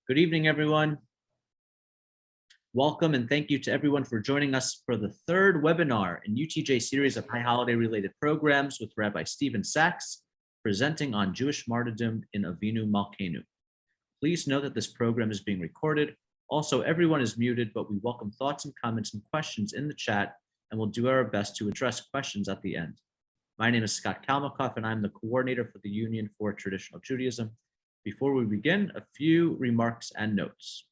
Good evening, everyone. Welcome and thank you to everyone for joining us for the third webinar in UTJ series of high holiday related programs with Rabbi Stephen Sachs, presenting on Jewish martyrdom in Avinu Malkeinu. Please note that this program is being recorded. Also, everyone is muted, but we welcome thoughts and comments and questions in the chat, and we'll do our best to address questions at the end. My name is Scott Kalmakoff, and I'm the coordinator for the Union for Traditional Judaism. Before we begin, a few remarks and notes.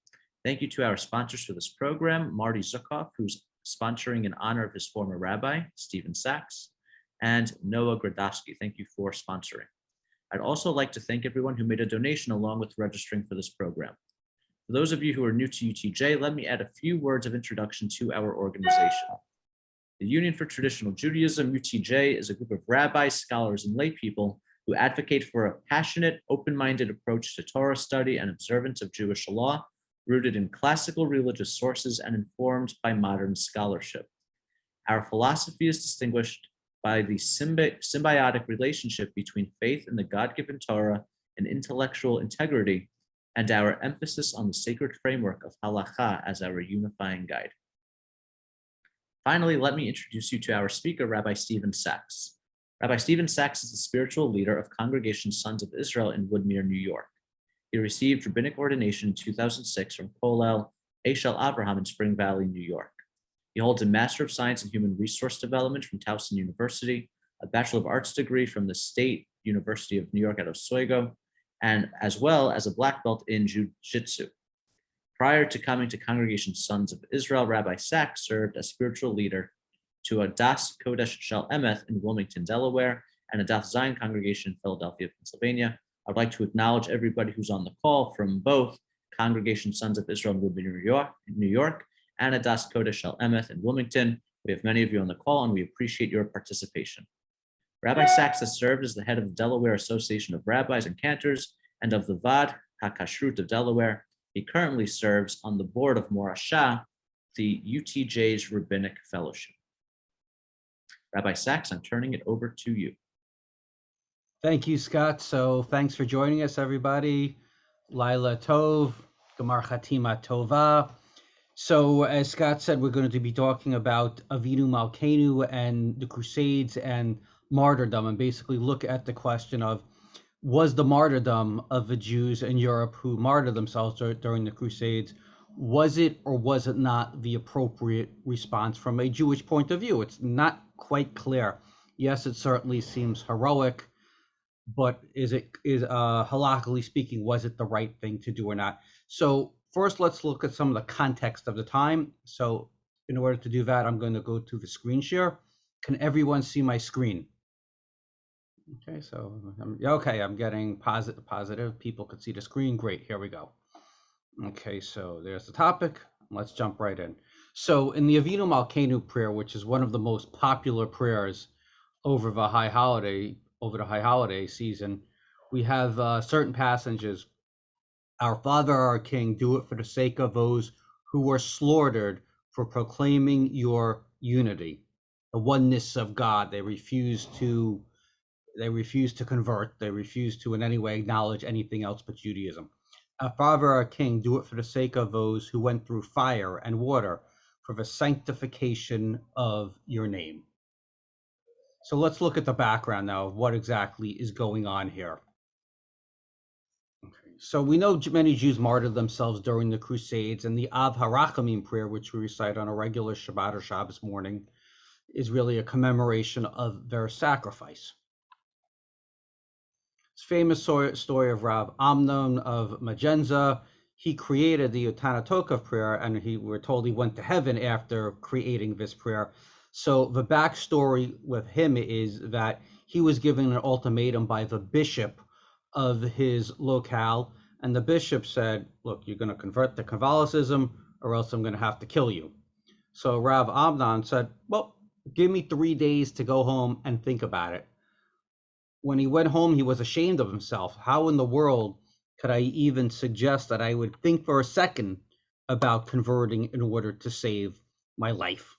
Thank you to our sponsors for this program, Marty Zukoff, who's sponsoring in honor of his former rabbi, Stephen Sachs, and Noah Gradowski. Thank you for sponsoring. I'd also like to thank everyone who made a donation along with registering for this program. For those of you who are new to UTJ, let me add a few words of introduction to our organization. The Union for Traditional Judaism, UTJ, is a group of rabbis, scholars, and lay people who advocate for a passionate, open-minded approach to Torah study and observance of Jewish law, rooted in classical religious sources and informed by modern scholarship. Our philosophy is distinguished by the symbiotic relationship between faith in the God-given Torah and intellectual integrity, and our emphasis on the sacred framework of halakha as our unifying guide. Finally, let me introduce you to our speaker, Rabbi Stephen Sachs. Rabbi Stephen Sachs is the spiritual leader of Congregation Sons of Israel in Woodmere, New York. He received rabbinic ordination in 2006 from Kollel Eshel Abraham in Spring Valley, New York. He holds a Master of Science in Human Resource Development from Towson University, a Bachelor of Arts degree from the State University of New York at Oswego, and as well as a black belt in Jiu-Jitsu. Prior to coming to Congregation Sons of Israel, Rabbi Sachs served as spiritual leader to a Das Kodesh Shel Emeth in Wilmington, Delaware, and a Das Zion congregation in Philadelphia, Pennsylvania. I'd like to acknowledge everybody who's on the call from both Congregation Sons of Israel in Woodmere, New York, and a Das Kodesh Shel Emeth in Wilmington. We have many of you on the call, and we appreciate your participation. Rabbi Sachs has served as the head of the Delaware Association of Rabbis and Cantors and of the Vad HaKashrut of Delaware. He currently serves on the board of Morashah, the UTJ's Rabbinic Fellowship. Rabbi Sachs, I'm turning it over to you. Thank you, Scott. So thanks for joining us, everybody. Laila Tov, Gemar Chatima Tova. So as Scott said, we're going to be talking about Avinu Malkeinu and the Crusades and martyrdom, and basically look at the question of, was the martyrdom of the Jews in Europe who martyred themselves during the Crusades, was it or was it not the appropriate response from a Jewish point of view? It's not quite clear. Yes, it certainly seems heroic, but is halakhically speaking, was it the right thing to do or not? So first, let's look at some of the context of the time. So in order to do that, I'm going to go to the screen share. Can everyone see my screen? Okay, so I'm getting positive. People can see the screen. Great, here we go. Okay, so there's the topic. Let's jump right in. So in the Avinu Malkeinu prayer, which is one of the most popular prayers over the high holiday season, we have certain passages. Our Father, our King, do it for the sake of those who were slaughtered for proclaiming your unity, the oneness of God. They refuse to convert. They refuse to in any way acknowledge anything else but Judaism. Our Father, our King, do it for the sake of those who went through fire and water for the sanctification of your name. So let's look at the background now of what exactly is going on here. Okay. So we know many Jews martyred themselves during the Crusades, and the Av HaRachamim prayer, which we recite on a regular Shabbat or Shabbos morning, is really a commemoration of their sacrifice. It's famous story of Rav Amnon of Magenza. He created the Utana Tokov prayer, and we're told he went to heaven after creating this prayer. So the backstory with him is that he was given an ultimatum by the bishop of his locale, and the bishop said, look, you're going to convert to Catholicism or else I'm going to have to kill you. So Rav Amnon said, well, give me 3 days to go home and think about it. When he went home, he was ashamed of himself. How in the world could I even suggest that I would think for a second about converting in order to save my life?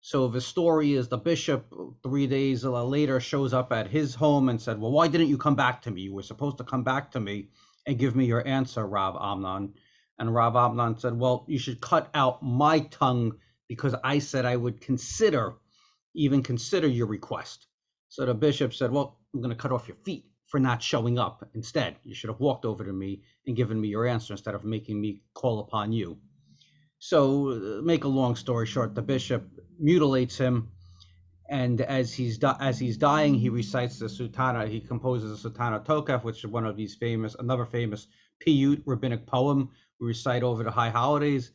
So the story is the bishop 3 days later shows up at his home and said, well, why didn't you come back to me? You were supposed to come back to me and give me your answer, Rav Amnon. And Rav Amnon said, well, you should cut out my tongue because I said I would even consider your request. So the bishop said, well, I'm going to cut off your feet for not showing up. Instead, you should have walked over to me and given me your answer instead of making me call upon you. So make a long story short, the bishop mutilates him. And as he's dying, he recites the Sutana. He composes a Sutana Tokef, which is one of these another famous Piyut rabbinic poem we recite over the high holidays.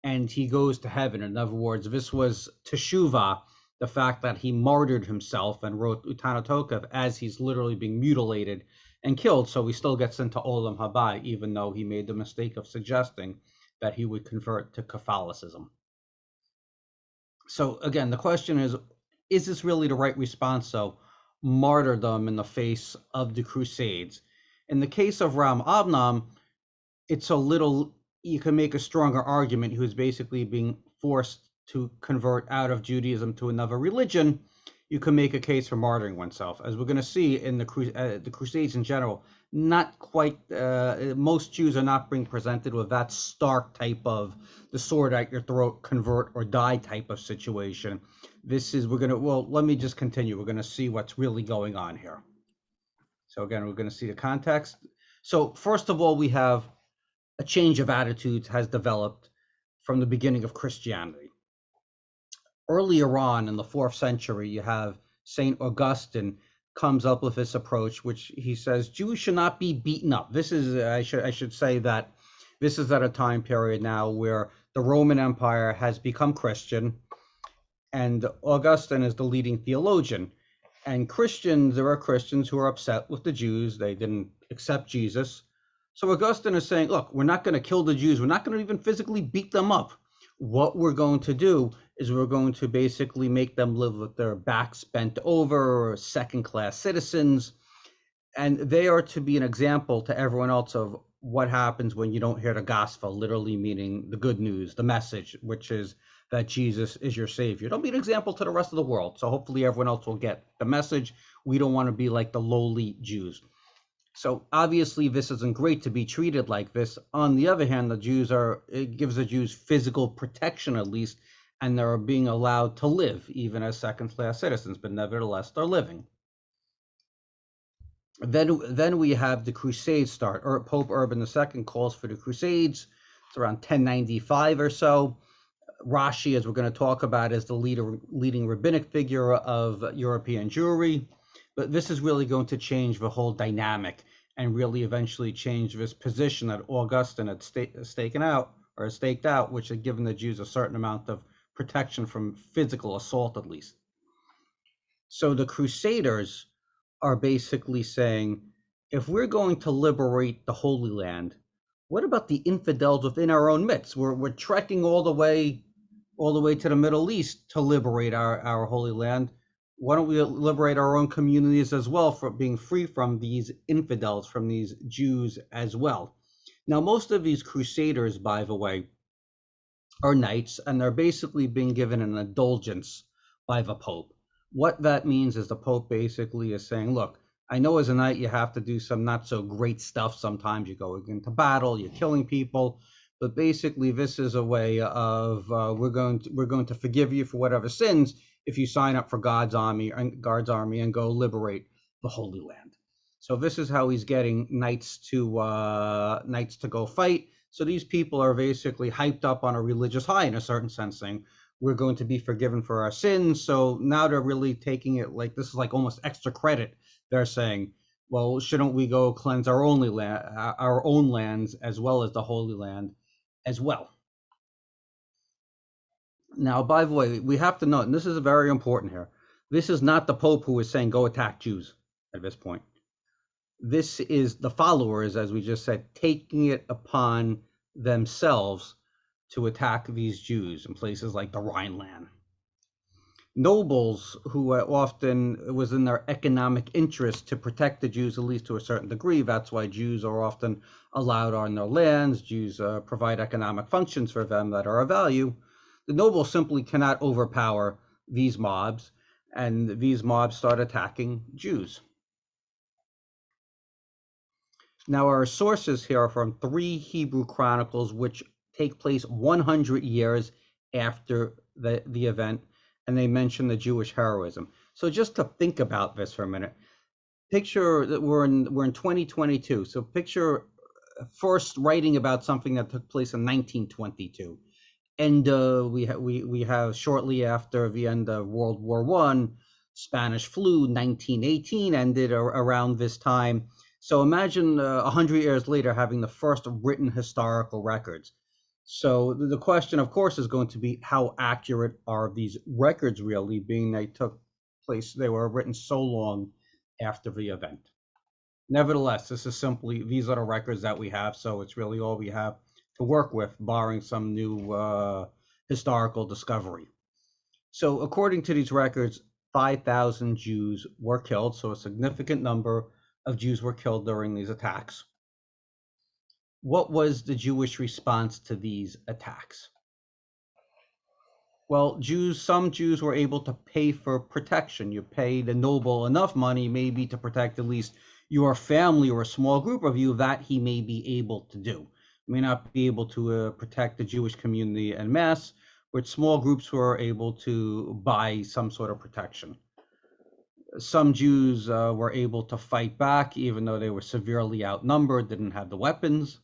And he goes to heaven. In other words, this was Teshuvah, the fact that he martyred himself and wrote Utana Tokef as he's literally being mutilated and killed. So he still gets into Olam Haba, even though he made the mistake of suggesting that he would convert to Catholicism. So again, the question is this really the right response? So martyrdom in the face of the Crusades. In the case of Ram Abnam, you can make a stronger argument. He was basically being forced to convert out of Judaism to another religion. You can make a case for martyring oneself. As we're going to see in the Crusades in general, not quite, most Jews are not being presented with that stark type of the sword at your throat, convert or die type of situation. Let me just continue. We're going to see what's really going on here. So again, we're going to see the context. So first of all, we have a change of attitudes has developed from the beginning of Christianity. Earlier on in the 4th century, you have St. Augustine comes up with this approach, which he says Jews should not be beaten up. This is, I should say that this is at a time period now where the Roman Empire has become Christian, and Augustine is the leading theologian. And there are Christians who are upset with the Jews. They didn't accept Jesus. So Augustine is saying, look, we're not going to kill the Jews. We're not going to even physically beat them up. What we're going to do is we're going to basically make them live with their backs bent over, second-class citizens. And they are to be an example to everyone else of what happens when you don't hear the gospel, literally meaning the good news, the message, which is that Jesus is your savior. Don't be an example to the rest of the world. So hopefully everyone else will get the message. We don't want to be like the lowly Jews. So obviously this isn't great to be treated like this. On the other hand, it gives the Jews physical protection at least, and they're being allowed to live even as second-class citizens, but nevertheless they're living. Then we have the Crusades start. Pope Urban II calls for the Crusades. It's around 1095 or so. Rashi, as we're going to talk about, is the leading rabbinic figure of European Jewry. But this is really going to change the whole dynamic and really eventually change this position that Augustine had staked out, which had given the Jews a certain amount of protection from physical assault, at least. So the Crusaders are basically saying, if we're going to liberate the Holy Land, what about the infidels within our own midst? We're trekking all the way to the Middle East to liberate our Holy Land. Why don't we liberate our own communities as well, for being free from these infidels, from these Jews as well? Now, most of these Crusaders, by the way, are knights, and they're basically being given an indulgence by the Pope. What that means is the Pope basically is saying, look, I know as a knight you have to do some not so great stuff sometimes. You go into battle, you're killing people, but basically this is a way of we're going to forgive you for whatever sins if you sign up for God's army and go liberate the Holy Land. So this is how he's getting knights to go fight. So these people are basically hyped up on a religious high in a certain sense, saying we're going to be forgiven for our sins. So now they're really taking it like this is like almost extra credit. They're saying, well, shouldn't we go cleanse our own lands as well as the Holy Land as well? Now, by the way, we have to note, and this is very important here, this is not the Pope who is saying go attack Jews at this point. This is the followers, as we just said, taking it upon themselves to attack these Jews in places like the Rhineland. Nobles who often it was in their economic interest to protect the Jews, at least to a certain degree. That's why Jews are often allowed on their lands. Jews provide economic functions for them that are of value. The nobles simply cannot overpower these mobs, and these mobs start attacking Jews. Now, our sources here are from 3 Hebrew Chronicles, which take place 100 years after the event, and they mention the Jewish heroism. So just to think about this for a minute, picture that we're in 2022. So picture first writing about something that took place in 1922, and we have shortly after the end of World War One, Spanish flu, 1918 ended around this time. So imagine 100 years later having the first written historical records. So the question, of course, is going to be how accurate are these records really, being they took place, they were written so long after the event. Nevertheless, this is simply, these are the records that we have, so it's really all we have to work with, barring some new historical discovery. So according to these records, 5,000 Jews were killed, so a significant number of Jews were killed during these attacks. What was the Jewish response to these attacks? Well, some Jews were able to pay for protection. You pay the noble enough money, maybe to protect at least your family or a small group of you, that he may be able to do. He may not be able to protect the Jewish community en masse, but small groups were able to buy some sort of protection. Some Jews were able to fight back, even though they were severely outnumbered, didn't have the weapons.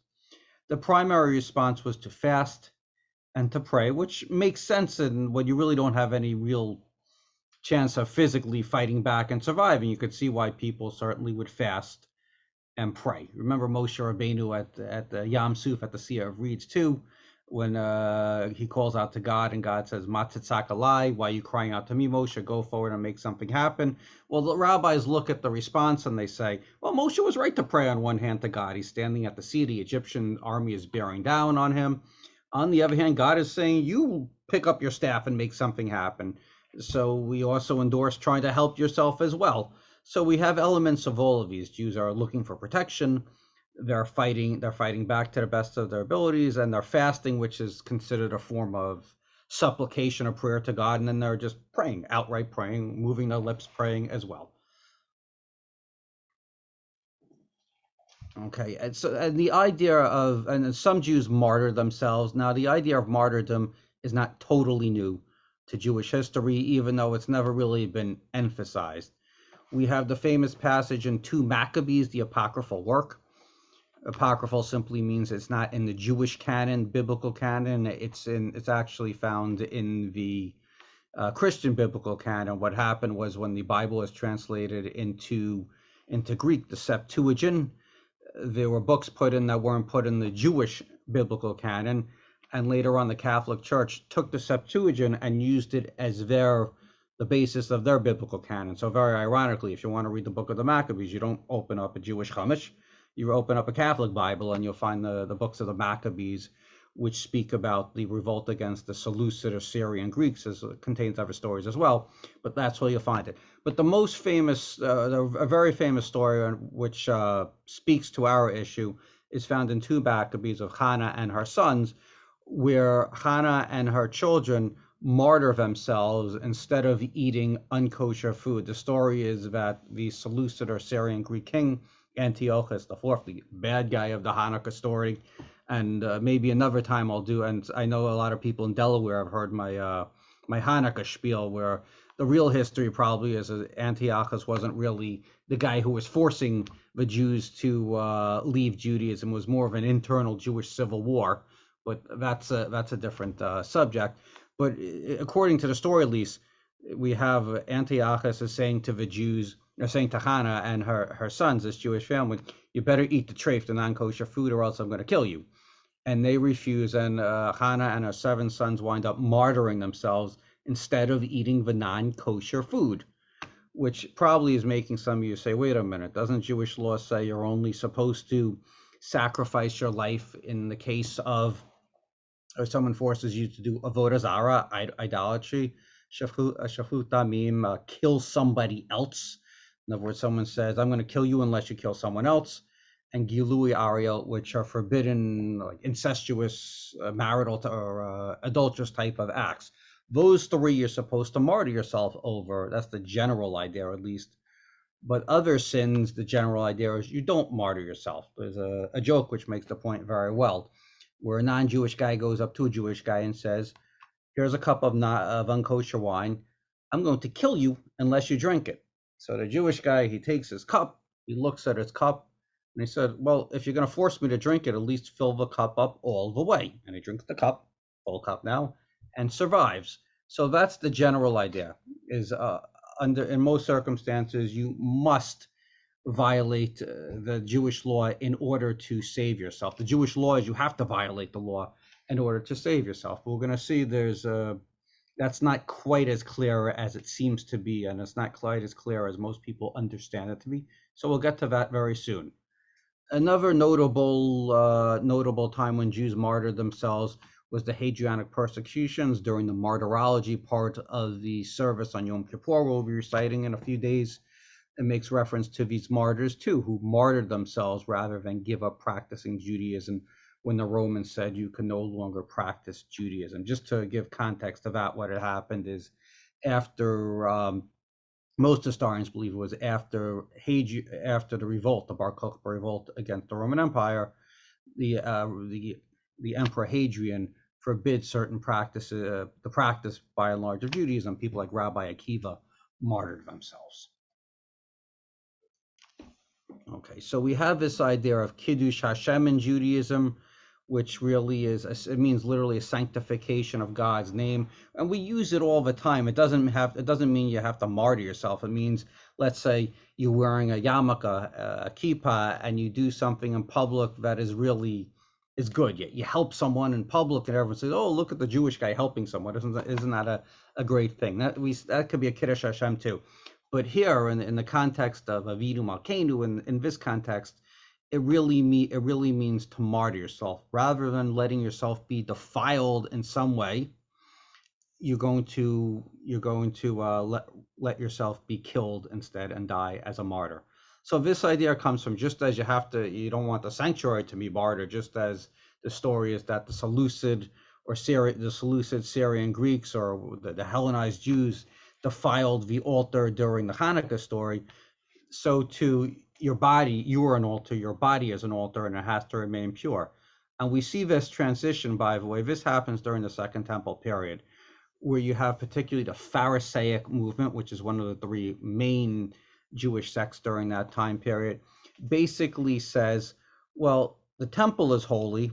The primary response was to fast and to pray, which makes sense when you really don't have any real chance of physically fighting back and surviving. You could see why people certainly would fast and pray. Remember Moshe Rabbeinu at the Yam Suf at the Sea of Reeds too, when he calls out to God and God says, "Ma titzak alai, why are you crying out to me, Moshe? Go forward and make something happen." Well, the rabbis look at the response and they say, well, Moshe was right to pray on one hand to God. He's standing at the sea, the Egyptian army is bearing down on him. On the other hand, God is saying, you pick up your staff and make something happen. So we also endorse trying to help yourself as well. So we have elements of all of these. Jews are looking for protection. They're fighting back to the best of their abilities, and they're fasting, which is considered a form of supplication or prayer to God. And then they're just praying, outright praying, moving their lips, praying as well. Okay, and so the idea of, and some Jews martyr themselves. Now, the idea of martyrdom is not totally new to Jewish history, even though it's never really been emphasized. We have the famous passage in 2 Maccabees, the apocryphal work. Apocryphal simply means it's not in the Jewish canon, biblical canon. It's actually found in the Christian biblical canon. What happened was when the Bible was translated into Greek, the Septuagint, there were books put in that weren't put in the Jewish biblical canon, and later on the Catholic Church took the Septuagint and used it as the basis of their biblical canon. So very ironically, if you want to read the book of the Maccabees, you don't open up a Jewish Chumash, you open up a Catholic Bible and you'll find the books of the Maccabees, which speak about the revolt against the Seleucid Syrian Greeks, as it contains other stories as well, but that's where you'll find it. But the most famous, a very famous story which speaks to our issue is found in 2 Maccabees of Hannah and her sons, where Hannah and her children martyr themselves instead of eating unkosher food. The story is that the Seleucid Syrian Greek king, Antiochus IV, the bad guy of the Hanukkah story, and maybe another time I'll do, and I know a lot of people in Delaware have heard my my Hanukkah spiel, where the real history probably is Antiochus wasn't really the guy who was forcing the Jews to leave Judaism. It was more of an internal Jewish civil war, but that's a different subject. But according to the story, at least, we have Antiochus is saying to the Jews, or saying to Hannah and her sons, this Jewish family, you better eat the treif, the non-kosher food, or else I'm going to kill you. And they refuse, and Hannah and her 7 sons wind up martyring themselves instead of eating the non-kosher food, which probably is making some of you say, wait a minute, doesn't Jewish law say you're only supposed to sacrifice your life in the case of, or someone forces you to do avodah zarah, idolatry, shafut damim, kill somebody else? In other words, someone says, I'm going to kill you unless you kill someone else. And gilui ariel, which are forbidden, like incestuous, marital or adulterous type of acts. Those 3 you're supposed to martyr yourself over. That's the general idea, or at least But other sins, the general idea is you don't martyr yourself. There's a joke which makes the point very well, where a non-Jewish guy goes up to a Jewish guy and says, here's a cup of unkosher wine. I'm going to kill you unless you drink it. So the Jewish guy, he takes his cup, he looks at his cup, and he said, well, if you're going to force me to drink it, at least fill the cup up all the way. And he drinks the cup, full cup now, and survives. So that's the general idea, is in most circumstances, you must violate the Jewish law in order to save yourself. The Jewish law is you have to violate the law in order to save yourself. But we're going to see that's not quite as clear as it seems to be, and it's not quite as clear as most people understand it to be. So we'll get to that very soon. Another notable time when Jews martyred themselves was the Hadrianic persecutions during the martyrology part of the service on Yom Kippur. We'll be reciting in a few days. It makes reference to these martyrs too, who martyred themselves rather than give up practicing Judaism when the Romans said you can no longer practice Judaism. Just to give context to that, what had happened is after most historians believe it was after the revolt, the Bar Kokhba revolt against the Roman Empire, the Emperor Hadrian forbid certain practices, the practice by and large of Judaism. People like Rabbi Akiva martyred themselves. Okay, so we have this idea of Kiddush Hashem in Judaism, which really it means literally a sanctification of God's name, and we use it all the time. It doesn't mean you have to martyr yourself. It means, let's say you're wearing a yarmulke, a kippah, and you do something in public that is good. You help someone in public, and everyone says, "Oh, look at the Jewish guy helping someone." Isn't that a great thing? That could be a Kiddush Hashem too. But here, in the context of Avinu Malkeinu, in this context, it really means to martyr yourself. Rather than letting yourself be defiled in some way, you're going to let yourself be killed instead and die as a martyr. So this idea comes from, just as you don't want the sanctuary to be martyred, just as the story is that the Seleucid Syrian Greeks or the Hellenized Jews defiled the altar during the Hanukkah story, so too your body, you are an altar, your body is an altar, and it has to remain pure. And we see this transition, by the way, this happens during the Second Temple period, where you have particularly the Pharisaic movement, which is one of the three main Jewish sects during that time period, basically says, well, the temple is holy,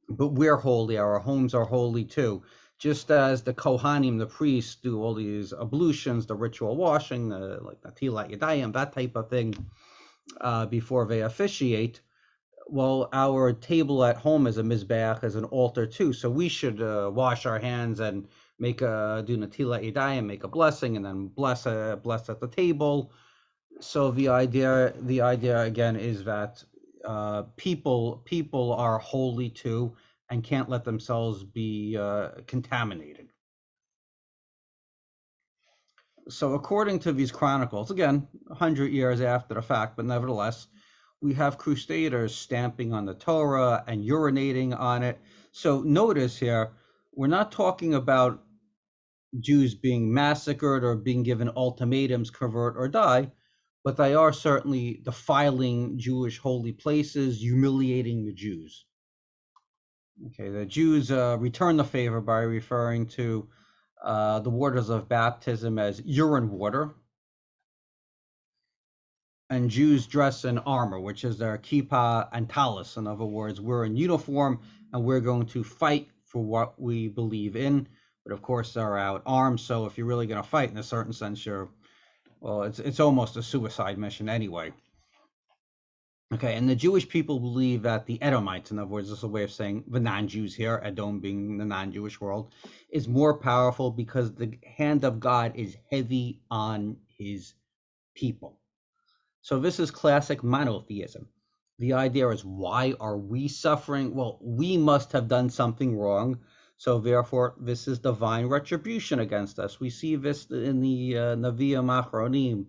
but we're holy, our homes are holy too. Just as the Kohanim, the priests, do all these ablutions, the ritual washing, like Natilat Yadayim, that type of thing, before they officiate. Well, our table at home is a mizbeach, as an altar too. So we should wash our hands and do Natilat Yadayim, make a blessing, and then bless at the table. So the idea again is that people are holy too, and can't let themselves be contaminated. So according to these chronicles, again, 100 years after the fact, but nevertheless, we have crusaders stamping on the Torah and urinating on it. So notice here, we're not talking about Jews being massacred or being given ultimatums, convert or die, but they are certainly defiling Jewish holy places, humiliating the Jews. Okay, the Jews return the favor by referring to the waters of baptism as urine water. And Jews dress in armor, which is their kippah and talis. In other words, we're in uniform and we're going to fight for what we believe in. But of course, they're out armed. So if you're really going to fight, in a certain sense, it's almost a suicide mission anyway. Okay, and the Jewish people believe that the Edomites, in other words, this is a way of saying the non-Jews here, Edom being the non-Jewish world, is more powerful because the hand of God is heavy on his people. So this is classic monotheism. The idea is, why are we suffering? Well, we must have done something wrong, so therefore this is divine retribution against us. We see this in the Nevi'im Achronim,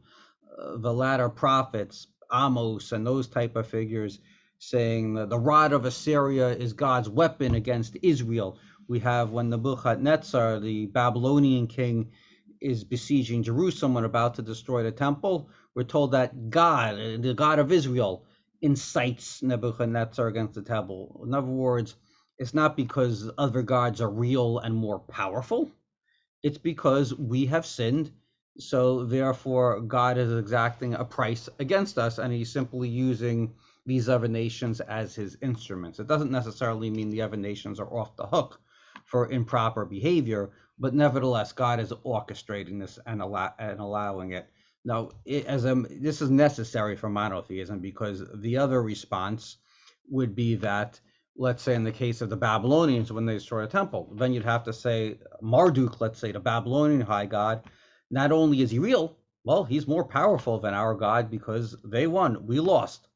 the latter prophets, Amos and those type of figures, saying that the rod of Assyria is God's weapon against Israel. We have when Nebuchadnezzar, the Babylonian king, is besieging Jerusalem and about to destroy the temple, we're told that God, the God of Israel, incites Nebuchadnezzar against the temple. In other words, it's not because other gods are real and more powerful. It's because we have sinned. So therefore, God is exacting a price against us, and he's simply using these other nations as his instruments. It doesn't necessarily mean the other nations are off the hook for improper behavior, but nevertheless, God is orchestrating this and allowing it. Now, this is necessary for monotheism, because the other response would be that, let's say in the case of the Babylonians, when they destroy a temple, then you'd have to say Marduk, let's say the Babylonian high god, not only is he real, well, he's more powerful than our God because they won, we lost.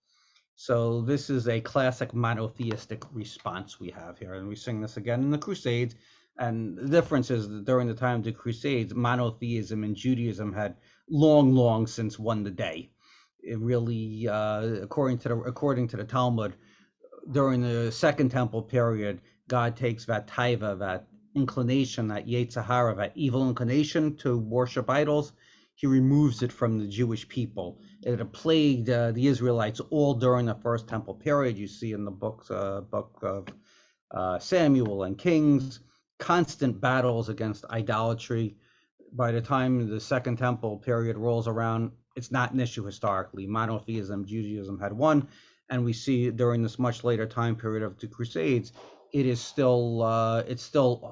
So this is a classic monotheistic response we have here. And we sing this again in the Crusades. And the difference is that during the time of the Crusades, monotheism and Judaism had long since won the day. It really, according to the Talmud, during the Second Temple period, God takes that taiva, that inclination, that yetzer hara, that evil inclination to worship idols, he removes it from the Jewish people. It had plagued the Israelites all during the First Temple period. You see in the book of Samuel and Kings, constant battles against idolatry. By the time the Second Temple period rolls around, it's not an issue historically. Monotheism, Judaism had won. And we see during this much later time period of the Crusades, it still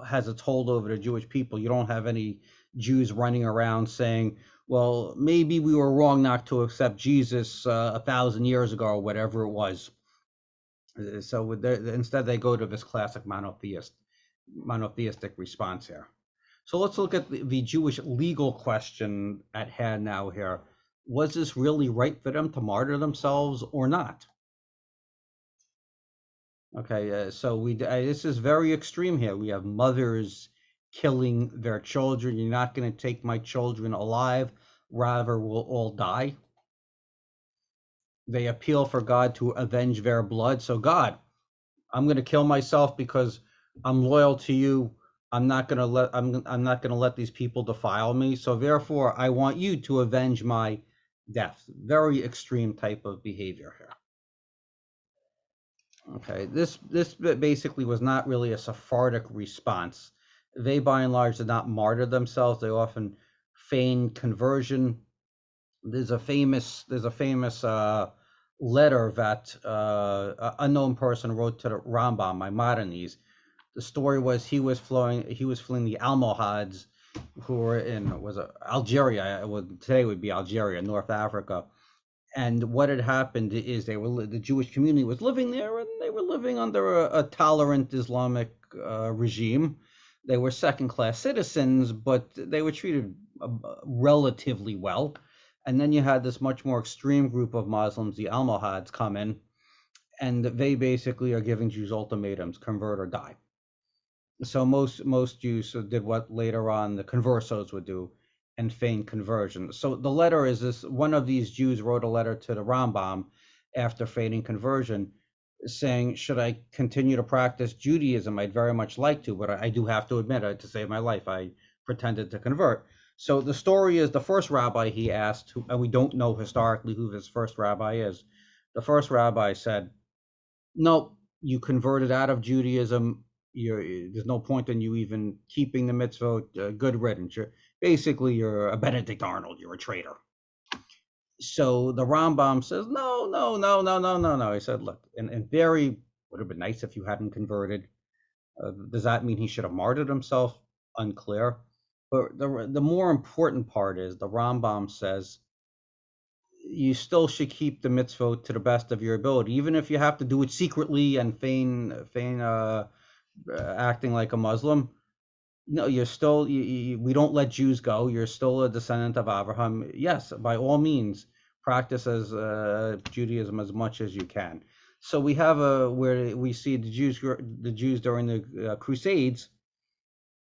has its hold over the Jewish people. You don't have any Jews running around saying, well, maybe we were wrong not to accept Jesus 1,000 years ago, or whatever it was. So instead they go to this classic monotheistic response here. So let's look at the Jewish legal question at hand now here. Was this really right for them to martyr themselves or not? Okay, so this is very extreme here. We have mothers killing their children. You're not going to take my children alive, rather we'll all die. They appeal for God to avenge their blood. So God, I'm going to kill myself because I'm loyal to you. I'm not going to let these people defile me. So therefore, I want you to avenge my death. Very extreme type of behavior here. Okay, this basically was not really a Sephardic response. They, by and large, did not martyr themselves. They often feigned conversion. There's a famous letter that an unknown person wrote to the Rambam, Maimonides. The story was he was fleeing the Almohads, who were in Algeria. Today would be Algeria, North Africa. And what had happened is the Jewish community was living there, and they were living under a tolerant Islamic regime. They were second-class citizens, but they were treated relatively well. And then you had this much more extreme group of Muslims, the Almohads, come in, and they basically are giving Jews ultimatums: convert or die. So most Jews did what later on the conversos would do, and feign conversion. So the letter is this: one of these Jews wrote a letter to the Rambam after feigning conversion, saying, should I continue to practice Judaism? I'd very much like to, but I do have to admit, to save my life, I pretended to convert. So the story is, the first rabbi he asked, and we don't know historically who this first rabbi is, the first rabbi said, no, you converted out of Judaism. There's no point in you even keeping the mitzvot. Good riddance. You're a Benedict Arnold. You're a traitor. So the Rambam says, no. He said, look, in theory, would have been nice if you hadn't converted. Does that mean he should have martyred himself? Unclear. But the more important part is the Rambam says you still should keep the mitzvot to the best of your ability, even if you have to do it secretly and feign acting like a Muslim. No, you're still, we don't let Jews go. You're still a descendant of Abraham. Yes, by all means, practice as Judaism as much as you can. So we have where we see the Jews during the Crusades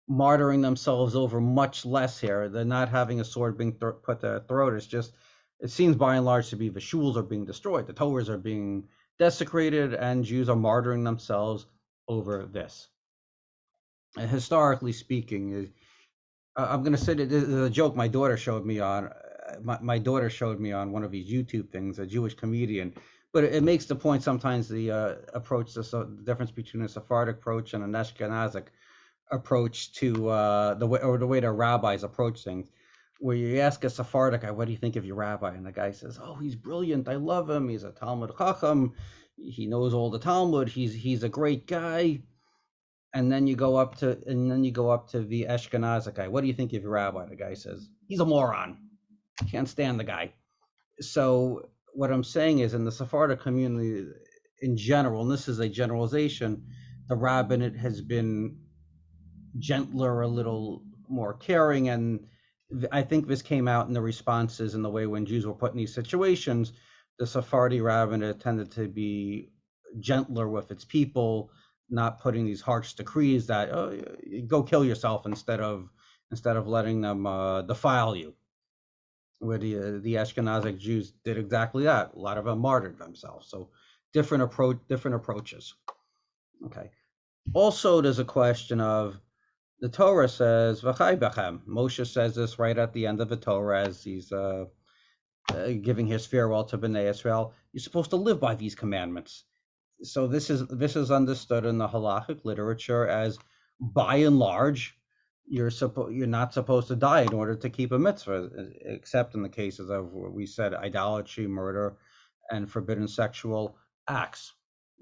martyring themselves over much less here. They're not having a sword being put to their throat. It's just, it seems by and large to be the shuls are being destroyed, the Torahs are being desecrated, and Jews are martyring themselves over this. And historically speaking, I'm going to say that this is a joke my daughter showed me on. My daughter showed me on one of these YouTube things, a Jewish comedian. But it makes the point sometimes the approach, the difference between a Sephardic approach and an Ashkenazic approach to the way the rabbis approach things. Where you ask a Sephardic guy, "What do you think of your rabbi?" And the guy says, "Oh, he's brilliant. I love him. He's a Talmud Chacham. He knows all the Talmud. He's a great guy." And then you go up to the Ashkenazic guy. "What do you think of your rabbi?" The guy says, "He's a moron. Can't stand the guy." So what I'm saying is, in the Sephardic community in general, and this is a generalization, the rabbinate has been gentler, a little more caring, and I think this came out in the responses in the way when Jews were put in these situations. The Sephardi rabbinate tended to be gentler with its people, not putting these harsh decrees that, "Oh, go kill yourself," instead of letting them defile you. Where the Ashkenazic Jews did exactly that. A lot of them martyred themselves. So different approaches. Okay. Also, there's a question of, the Torah says, "V'chai bechem." Moshe says this right at the end of the Torah as he's giving his farewell to Bnei Israel. You're supposed to live by these commandments. So this is understood in the halachic literature as, by and large, you're not supposed to die in order to keep a mitzvah, except in the cases of what we said, idolatry, murder, and forbidden sexual acts.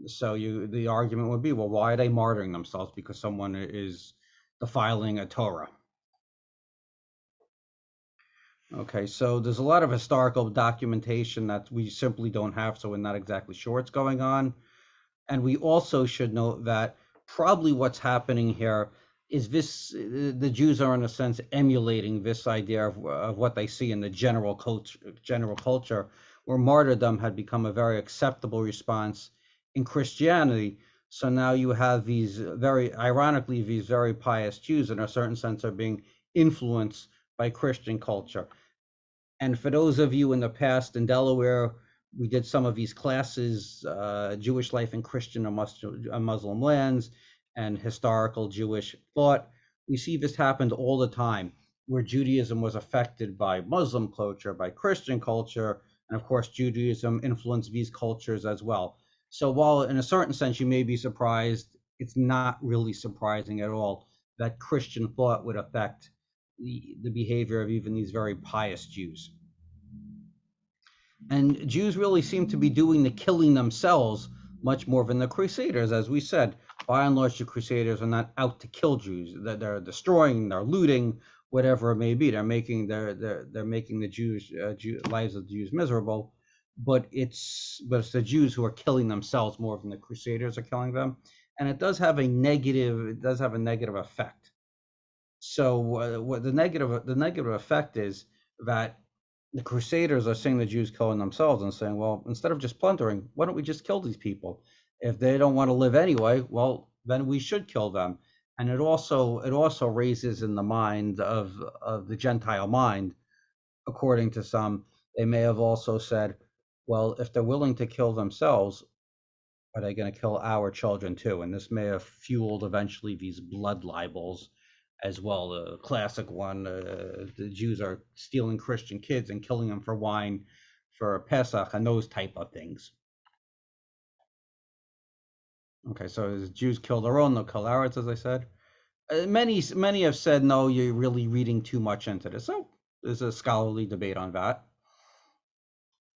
So the argument would be, well, why are they martyring themselves? Because someone is defiling a Torah. Okay, so there's a lot of historical documentation that we simply don't have, so we're not exactly sure what's going on. And we also should note that probably what's happening here is the Jews are in a sense emulating this idea of what they see in the general culture, where martyrdom had become a very acceptable response in Christianity. So now you have these very pious Jews in a certain sense are being influenced by Christian culture. And for those of you in the past in Delaware, we did some of these classes, Jewish life in Christian and Muslim lands and historical Jewish thought. We see this happened all the time, where Judaism was affected by Muslim culture, by Christian culture, and of course, Judaism influenced these cultures as well. So while in a certain sense you may be surprised, it's not really surprising at all that Christian thought would affect the behavior of even these very pious Jews. And Jews really seem to be doing the killing themselves much more than the Crusaders. As we said, by and large, the Crusaders are not out to kill Jews. They're destroying, they're looting, whatever it may be. They're making the lives of the Jews miserable. But it's the Jews who are killing themselves more than the Crusaders are killing them, and it does have a negative effect. So what the negative effect is that the Crusaders are seeing the Jews killing themselves and saying, well, instead of just plundering, why don't we just kill these people? If they don't want to live anyway, well, then we should kill them. And it also raises in the mind of the Gentile mind, according to some, they may have also said, well, if they're willing to kill themselves, are they going to kill our children too? And this may have fueled eventually these blood libels as well. The classic one, the Jews are stealing Christian kids and killing them for wine for Pesach and those type of things. Okay, so as Jews kill their own, they'll kill ours, as I said. Many have said, no, you're really reading too much into this. So there's a scholarly debate on that.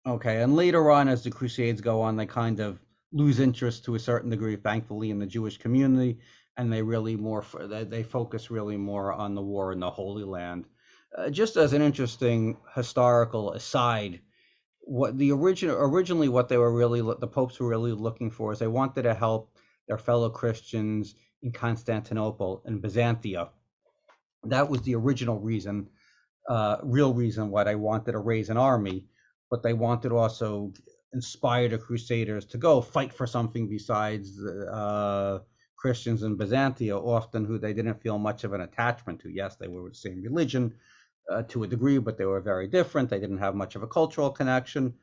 Okay, and later on, as the Crusades go on, they kind of lose interest to a certain degree, thankfully, in the Jewish community, and they focus really more on the war in the Holy Land. Just as an interesting historical aside, originally what the popes were really looking for is they wanted to help their fellow Christians in Constantinople and Byzantia. That was the original reason, real reason why they wanted to raise an army, but they wanted to also inspire the Crusaders to go fight for something besides Christians in Byzantia, often who they didn't feel much of an attachment to. Yes, they were the same religion to a degree, but they were very different. They didn't have much of a cultural connection.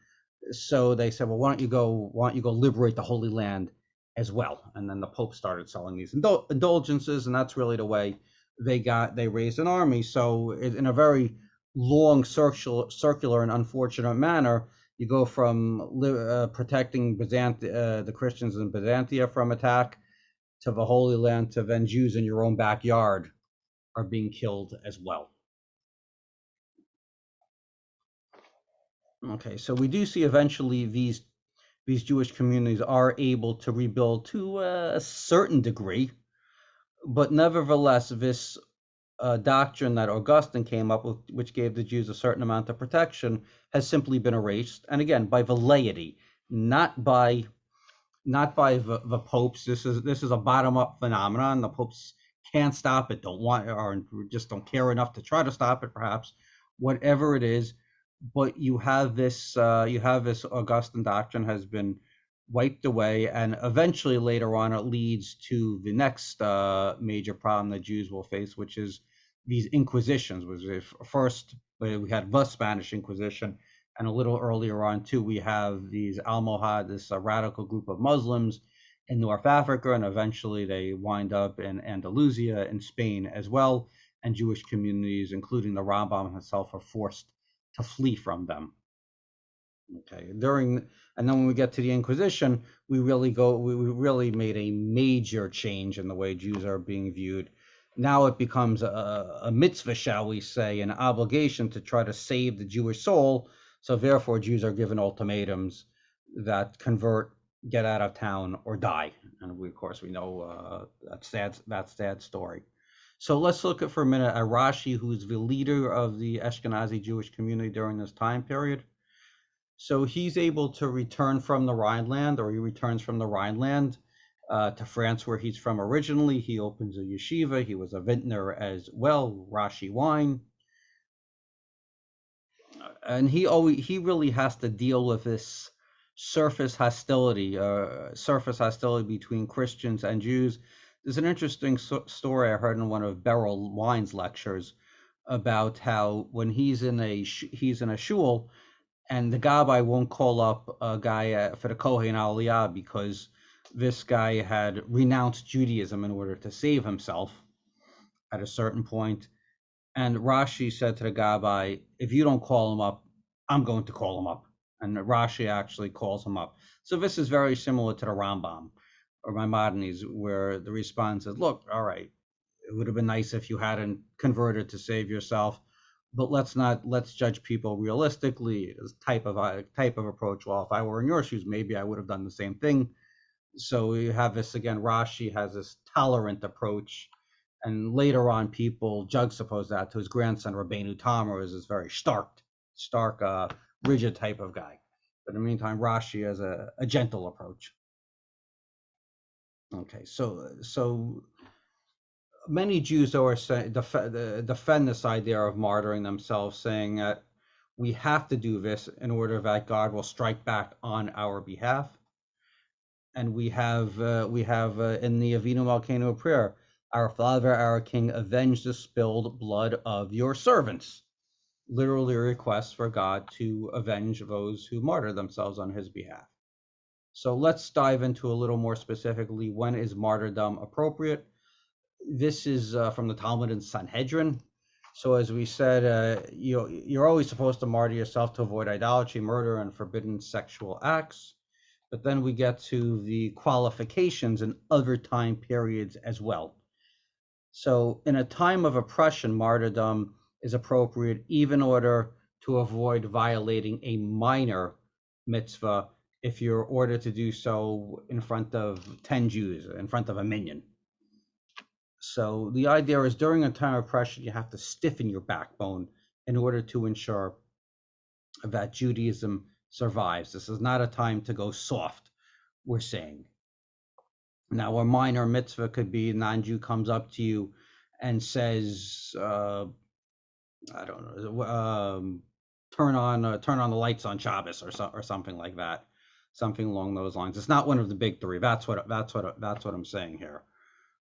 So they said, well, why don't you go liberate the Holy Land as well? And then the Pope started selling these indulgences, and that's really the way they raised an army. So in a very long circular and unfortunate manner, you go from protecting the Christians in Byzantia from attack to the Holy Land, to then Jews in your own backyard are being killed as well. Okay, so we do see eventually these Jewish communities are able to rebuild to a certain degree, but nevertheless, this doctrine that Augustine came up with, which gave the Jews a certain amount of protection, has simply been erased. And again, by the laity, not by the popes. This is a bottom-up phenomenon. The popes can't stop it, don't want, or just don't care enough to try to stop it, perhaps, whatever it is. But you have this Augustine doctrine has been wiped away, and eventually later on it leads to the next major problem that Jews will face, which is these inquisitions. First we had the Spanish Inquisition, and a little earlier on too we have these Almohad, this radical group of Muslims in North Africa, and eventually they wind up in Andalusia in Spain as well, and Jewish communities, including the Rambam himself, are forced to flee from them. Okay, and then when we get to the Inquisition, we really made a major change in the way Jews are being viewed. Now it becomes a mitzvah, shall we say, an obligation to try to save the Jewish soul. So therefore, Jews are given ultimatums that convert, get out of town, or die. And we, of course, we know that sad story. So let's look at for a minute at Rashi, who's the leader of the Ashkenazi Jewish community during this time period. So he's able to return from the Rhineland, or he returns from the Rhineland to France, where he's from originally. He opens a yeshiva. He was a vintner as well, Rashi wine. And he really has to deal with this surface hostility between Christians and Jews. There's an interesting story I heard in one of Beryl Wine's lectures about how when he's in a shul, and the Gabbai won't call up a guy for the Kohen Aliyah because this guy had renounced Judaism in order to save himself at a certain point. And Rashi said to the Gabbai, if you don't call him up, I'm going to call him up. And Rashi actually calls him up. So this is very similar to the Rambam or Maimonides, where the response is, look, all right, it would have been nice if you hadn't converted to save yourself, but let's judge people realistically. As type of approach. Well, if I were in your shoes, maybe I would have done the same thing. So you have this again. Rashi has this tolerant approach, and later on, people juxtapose that to his grandson Rabbeinu Tam, who is this very stark, rigid type of guy. But in the meantime, Rashi has a gentle approach. Okay, so many Jews are defend this idea of martyring themselves, saying that we have to do this in order that God will strike back on our behalf. And we have in the Avinu Malkeinu prayer, our Father, our King, avenge the spilled blood of your servants. Literally a request for God to avenge those who martyr themselves on his behalf. So let's dive into a little more specifically, when is martyrdom appropriate? This is from the Talmud and Sanhedrin. So as we said, you're always supposed to martyr yourself to avoid idolatry, murder, and forbidden sexual acts. But then we get to the qualifications in other time periods as well. So in a time of oppression, martyrdom is appropriate even in order to avoid violating a minor mitzvah if you're ordered to do so in front of 10 Jews, in front of a minyan. So the idea is during a time of oppression, you have to stiffen your backbone in order to ensure that Judaism survives. This is not a time to go soft, we're saying. Now, a minor mitzvah could be a non-Jew comes up to you and says, I don't know, turn on the lights on Shabbos or something like that, something along those lines. It's not one of the big three. That's what I'm saying here.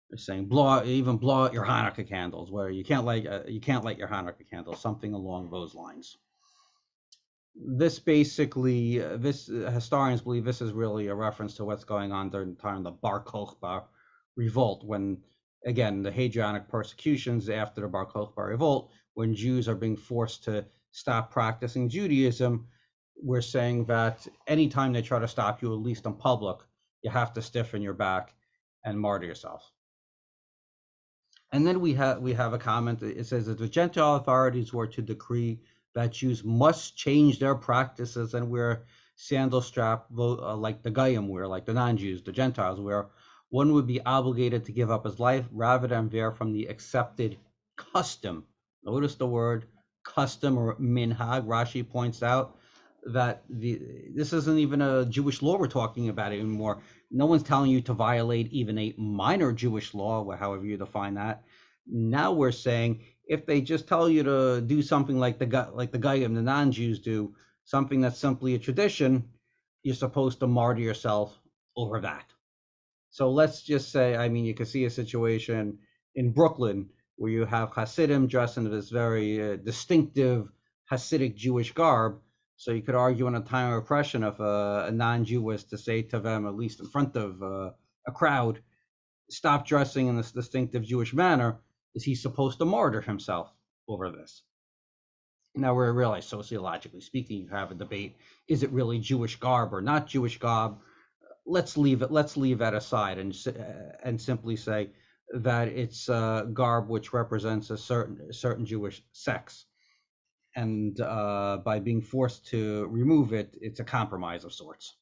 They're saying blow out your Hanukkah candles, where you can't light your Hanukkah candles, something along those lines. This basically, historians believe this is really a reference to what's going on during the time of the Bar Kokhba revolt, when again, the Hadrianic persecutions after the Bar Kokhba revolt, when Jews are being forced to stop practicing Judaism, we're saying that anytime they try to stop you, at least in public, you have to stiffen your back and martyr yourself. And then we have a comment. It says that the Gentile authorities were to decree that Jews must change their practices and wear sandal strap like the Goyim wear, like the non-Jews, the Gentiles wear. One would be obligated to give up his life rather than veer from the accepted custom. Notice the word custom or minhag. Rashi points out that this isn't even a Jewish law we're talking about anymore. No one's telling you to violate even a minor Jewish law, however you define that. Now we're saying if they just tell you to do something like the Goyim, the non-Jews do, something that's simply a tradition, you're supposed to martyr yourself over that. So let's just say, I mean, you can see a situation in Brooklyn where you have Hasidim dressed in this very distinctive Hasidic Jewish garb. So you could argue in a time of oppression, if a non-Jew was to say to them, at least in front of a crowd, stop dressing in this distinctive Jewish manner, is he supposed to martyr himself over this? Now we realize, sociologically speaking, you have a debate: is it really Jewish garb or not Jewish garb? Let's leave that aside and simply say that it's garb which represents a certain Jewish sects. And by being forced to remove it, it's a compromise of sorts.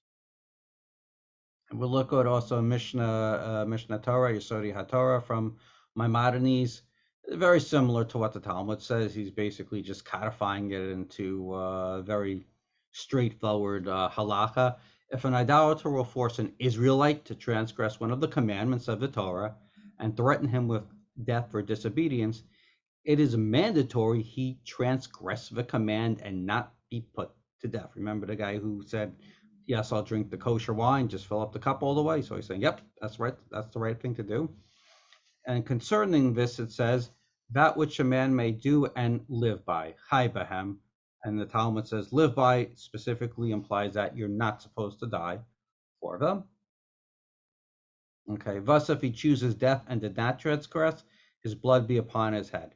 And we'll look at also Mishnah Torah, Yesodi HaTorah from Maimonides, very similar to what the Talmud says. He's basically just codifying it into very straightforward halacha. If an idolater will force an Israelite to transgress one of the commandments of the Torah and threaten him with death for disobedience, it is mandatory he transgress the command and not be put to death. Remember the guy who said, yes, I'll drink the kosher wine, just fill up the cup all the way. So he's saying, yep, that's right. That's the right thing to do. And concerning this, it says, that which a man may do and live by, chai bahem. And the Talmud says live by specifically implies that you're not supposed to die for them. Okay, thus if he chooses death and did not transgress, his blood be upon his head.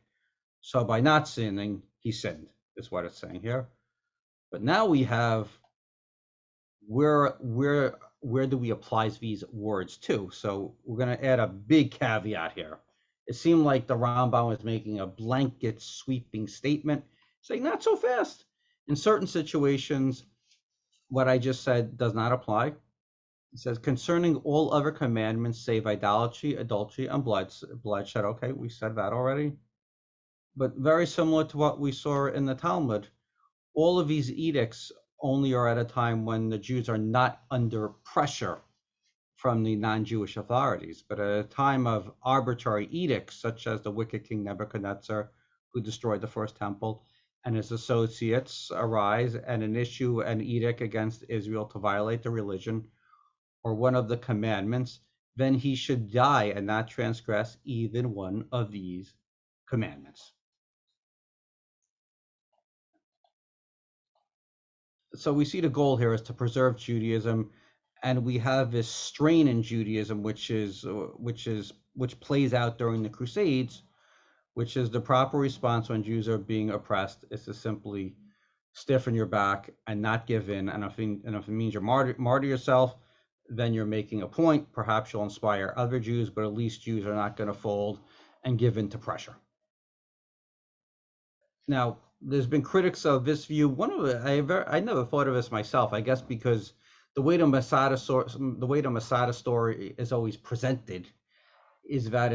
So by not sinning, he sinned, is what it's saying here. But now we have where do we apply these words to? So we're going to add a big caveat here. It seemed like the Rambam was making a blanket sweeping statement, saying not so fast. In certain situations, what I just said does not apply. It says concerning all other commandments save idolatry, adultery, and bloodshed. Okay, we said that already. But very similar to what we saw in the Talmud, all of these edicts only are at a time when the Jews are not under pressure from the non-Jewish authorities, but at a time of arbitrary edicts, such as the wicked king Nebuchadnezzar, who destroyed the first temple, and his associates arise and issue an edict against Israel to violate the religion or one of the commandments, then he should die and not transgress even one of these commandments. So we see the goal here is to preserve Judaism, and we have this strain in Judaism, which plays out during the Crusades, which is the proper response when Jews are being oppressed is to simply stiffen your back and not give in. And if it means you're martyr yourself, then you're making a point. Perhaps you'll inspire other Jews, but at least Jews are not going to fold and give in to pressure. Now, there's been critics of this view. I never thought of this myself. I guess because the way the Masada story is always presented is that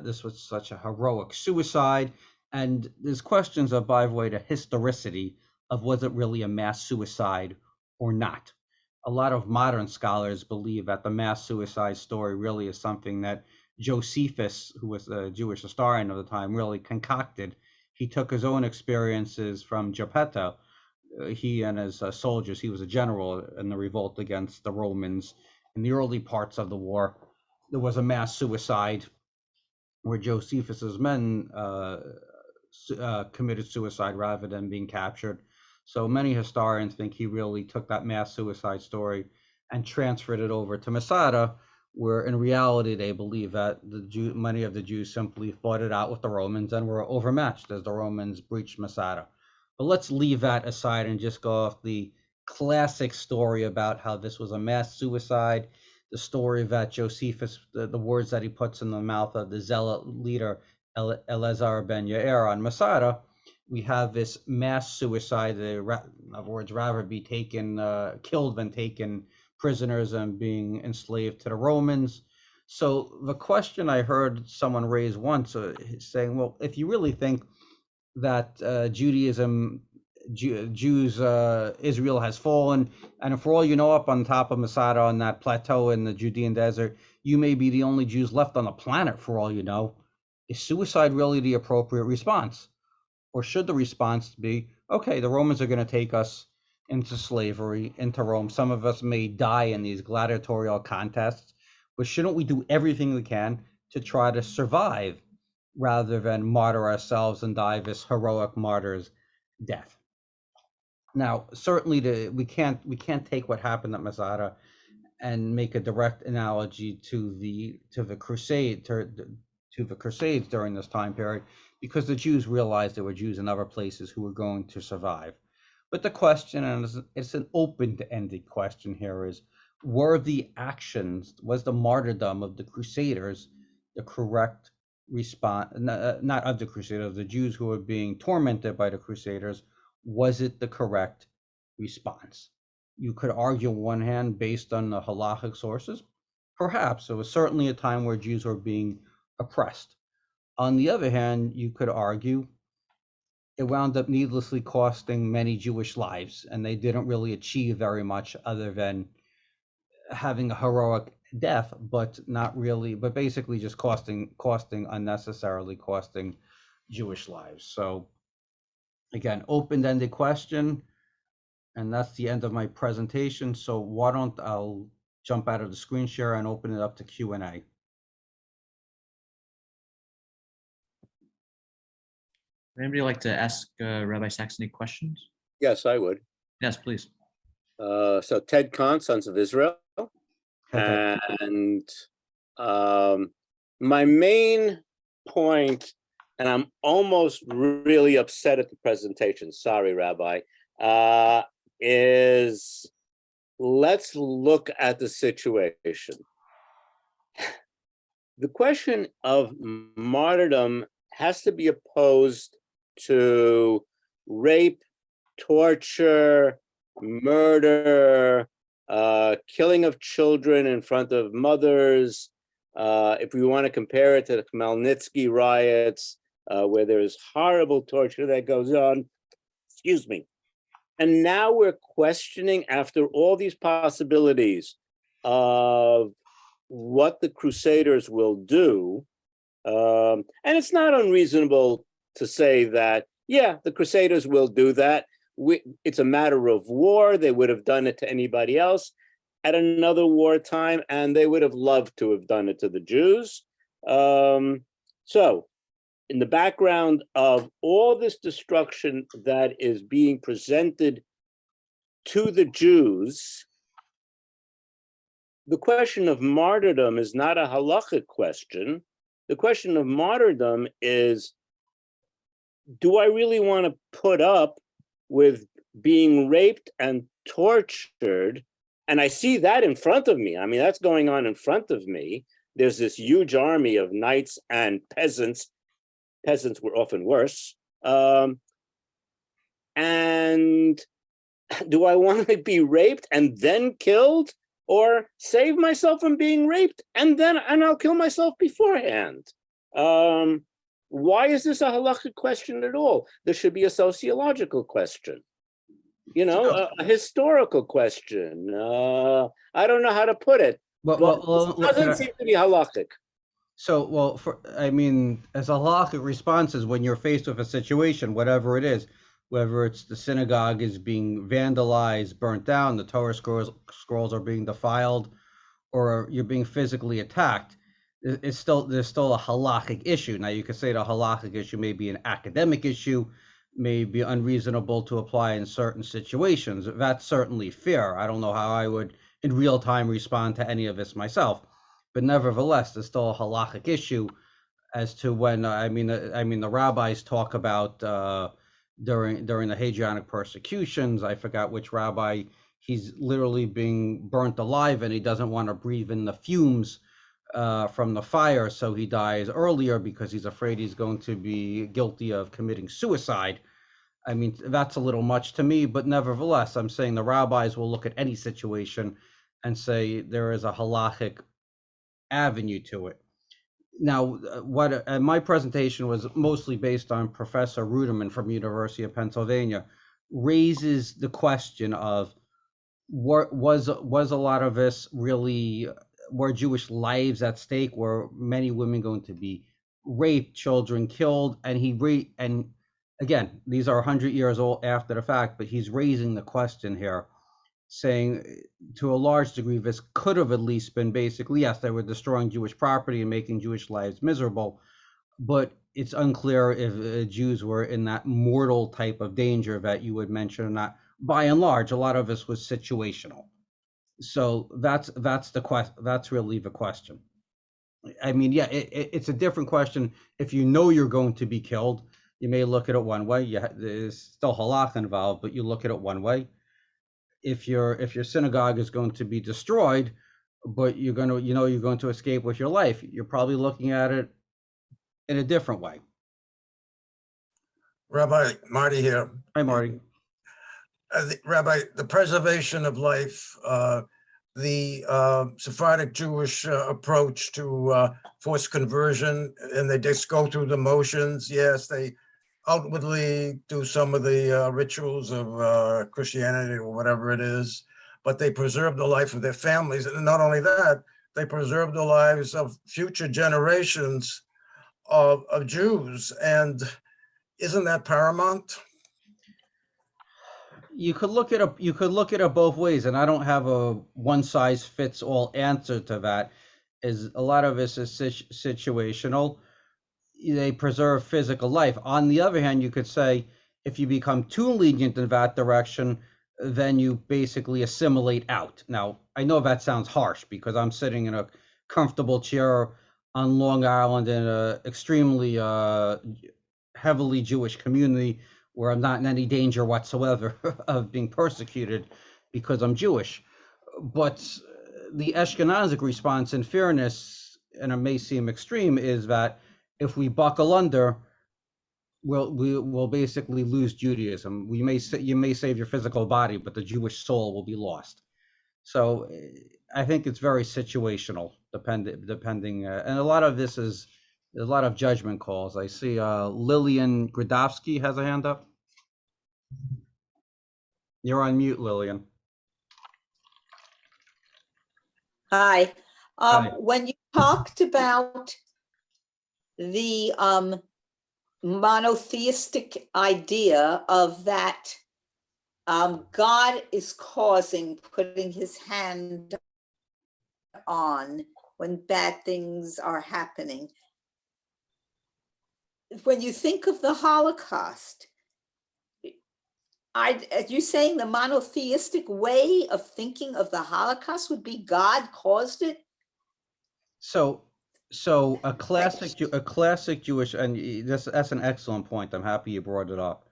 this was such a heroic suicide, and there's questions of, by the way, the historicity of was it really a mass suicide or not. A lot of modern scholars believe that the mass suicide story really is something that Josephus, who was a Jewish historian of the time, really concocted. He took his own experiences from Geppetto. He and his soldiers, he was a general in the revolt against the Romans in the early parts of the war. There was a mass suicide where Josephus's men committed suicide rather than being captured. So many historians think he really took that mass suicide story and transferred it over to Masada, where in reality they believe that many of the Jews simply fought it out with the Romans and were overmatched as the Romans breached Masada. But let's leave that aside and just go off the classic story about how this was a mass suicide, the story that Josephus, the words that he puts in the mouth of the zealot leader Eleazar ben Yair on Masada. We have this mass suicide. In other words, rather be killed than taken prisoners and being enslaved to the Romans. So the question I heard someone raise once, saying, well, if you really think that Judaism, Jews, Israel has fallen, and for all you know, up on top of Masada on that plateau in the Judean desert, you may be the only Jews left on the planet for all you know. Is suicide really the appropriate response? Or should the response be, okay, the Romans are going to take us into slavery, into Rome. Some of us may die in these gladiatorial contests, but shouldn't we do everything we can to try to survive rather than martyr ourselves and die this heroic martyr's death? Now, certainly we can't take what happened at Masada and make a direct analogy to the Crusades during this time period, because the Jews realized there were Jews in other places who were going to survive. But the question, and it's an open-ended question here, is was the martyrdom of the Crusaders the correct response? Not of the Crusaders, the Jews who were being tormented by the Crusaders, was it the correct response? You could argue on one hand, based on the halachic sources, perhaps it was certainly a time where Jews were being oppressed. On the other hand, you could argue it wound up needlessly costing many Jewish lives, and they didn't really achieve very much other than having a heroic death, but basically just unnecessarily costing Jewish lives. So again, open-ended question, and that's the end of my presentation. So why don't I'll jump out of the screen share and open it up to Q&A. Would anybody like to ask Rabbi Sachs any questions? Yes, I would. Yes, please. So Ted Khan, Sons of Israel. And my main point, and I'm almost really upset at the presentation, sorry, Rabbi, is let's look at the situation. The question of martyrdom has to be opposed to rape, torture, murder, killing of children in front of mothers. If we want to compare it to the Khmelnytsky riots, where there's horrible torture that goes on, excuse me. And now we're questioning, after all these possibilities of what the Crusaders will do. And it's not unreasonable to say that, yeah, the Crusaders will do that. It's a matter of war. They would have done it to anybody else at another wartime, and they would have loved to have done it to the Jews. So in the background of all this destruction that is being presented to the Jews, the question of martyrdom is not a halachic question. The question of martyrdom is, do I really want to put up with being raped and tortured? And I see that in front of me. I mean, that's going on in front of me. There's this huge army of knights and peasants. Peasants were often worse. And do I want to be raped and then killed, or save myself from being raped and I'll kill myself beforehand? Why is this a halachic question at all? There should be a sociological question, a historical question. I don't know how to put it, but it doesn't seem to be halachic. So, as a halachic response is when you're faced with a situation, whatever it is, whether it's the synagogue is being vandalized, burnt down, the Torah scrolls are being defiled, or you're being physically attacked, there's still a halachic issue. Now, you could say the halachic issue may be an academic issue, may be unreasonable to apply in certain situations. That's certainly fair. I don't know how I would in real time respond to any of this myself. but nevertheless, there's still a halachic issue as to when. The rabbis talk about during the Hadrianic persecutions. I forgot which rabbi. He's literally being burnt alive, and he doesn't want to breathe in the fumes from the fire, so he dies earlier because he's afraid he's going to be guilty of committing suicide. I mean, that's a little much to me, but nevertheless, I'm saying the rabbis will look at any situation and say there is a halachic avenue to it. Now, my presentation was mostly based on Professor Ruderman from University of Pennsylvania, raises the question of was a lot of this really, were Jewish lives at stake? Were many women going to be raped, children killed? And again, these are 100 years old after the fact, but he's raising the question here, saying to a large degree, this could have at least been basically, yes, they were destroying Jewish property and making Jewish lives miserable, but it's unclear if Jews were in that mortal type of danger that you would mention or not. By and large, a lot of this was situational. So that's really the question. I mean, yeah, it's a different question. If you know you're going to be killed, you may look at it one way. There's still halakha involved, but you look at it one way. If your synagogue is going to be destroyed, but you're going to escape with your life, you're probably looking at it in a different way. Rabbi, Marty here. Hi, Marty. Rabbi, the preservation of life, the Sephardic Jewish approach to forced conversion, and they just go through the motions. Yes, they outwardly do some of the rituals of Christianity or whatever it is, but they preserve the life of their families. And not only that, they preserve the lives of future generations of Jews. And isn't that paramount? You could look at it both ways, and I don't have a one size fits all answer to that. Is a lot of this is situational. They preserve physical life. On the other hand, you could say if you become too lenient in that direction, then you basically assimilate out. Now, I know that sounds harsh because I'm sitting in a comfortable chair on Long Island in an extremely heavily Jewish community where I'm not in any danger whatsoever of being persecuted because I'm Jewish. But the Ashkenazic response, in fairness, and it may seem extreme, is that if we buckle under, we'll basically lose Judaism. You may save your physical body, but the Jewish soul will be lost. So I think it's very situational, depending, and a lot of this is a lot of judgment calls. I see Lillian Gradovsky has a hand up. You're on mute, Lillian. Hi. Hi. When you talked about the monotheistic idea of that God is putting his hand on when bad things are happening. When you think of the Holocaust, are you saying the monotheistic way of thinking of the Holocaust would be God caused it? So a classic Jewish, and that's an excellent point. I'm happy you brought it up.